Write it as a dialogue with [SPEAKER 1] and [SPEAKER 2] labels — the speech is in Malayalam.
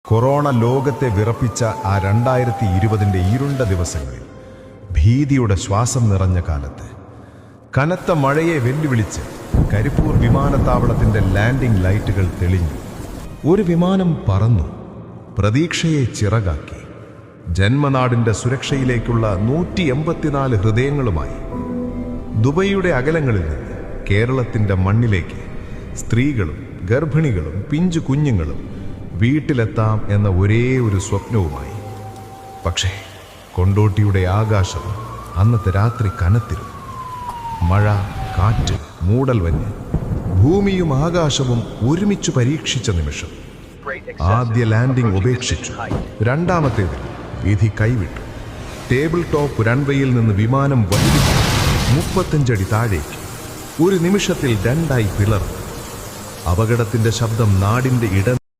[SPEAKER 1] കൊറോണ ലോകത്തെ വിറപ്പിച്ച ആ 2020 ഇരുണ്ട ദിവസങ്ങളിൽ ഭീതിയുടെ ശ്വാസം നിറഞ്ഞ കാലത്ത് കനത്ത മഴയെ വെല്ലുവിളിച്ച് കരിപ്പൂർ വിമാനത്താവളത്തിന്റെ ലാൻഡിംഗ് ലൈറ്റുകൾ തെളിഞ്ഞു. ഒരു വിമാനം പറന്നു, പ്രതീക്ഷയെ ചിറകാക്കി. ജന്മനാടിന്റെ സുരക്ഷയിലേക്കുള്ള 184 ഹൃദയങ്ങളുമായി ദുബൈയുടെ അകലങ്ങളിൽ നിന്ന് കേരളത്തിന്റെ മണ്ണിലേക്ക് സ്ത്രീകളും ഗർഭിണികളും പിഞ്ചു കുഞ്ഞുങ്ങളും വീട്ടിലെത്താം എന്ന ഒരേ ഒരു സ്വപ്നവുമായി. പക്ഷേ കൊണ്ടോട്ടിയുടെ ആകാശം അന്നത്തെ രാത്രി കനത്തിരുന്നു. മഴ, കാറ്റ്, മൂടൽവഞ്ഞ്, ഭൂമിയും ആകാശവും ഒരുമിച്ച് പരീക്ഷിച്ച നിമിഷം. ആദ്യ ലാൻഡിംഗ് ഉപേക്ഷിച്ചു. രണ്ടാമത്തേതിൽ വിധി കൈവിട്ടു. ടേബിൾ ടോപ്പ് റൺവേയിൽ നിന്ന് വിമാനം വലിച്ചു 35 അടി താഴേക്ക്. ഒരു നിമിഷത്തിൽ രണ്ടായി പിളർന്നു. അപകടത്തിന്റെ ശബ്ദം നാടിന്റെ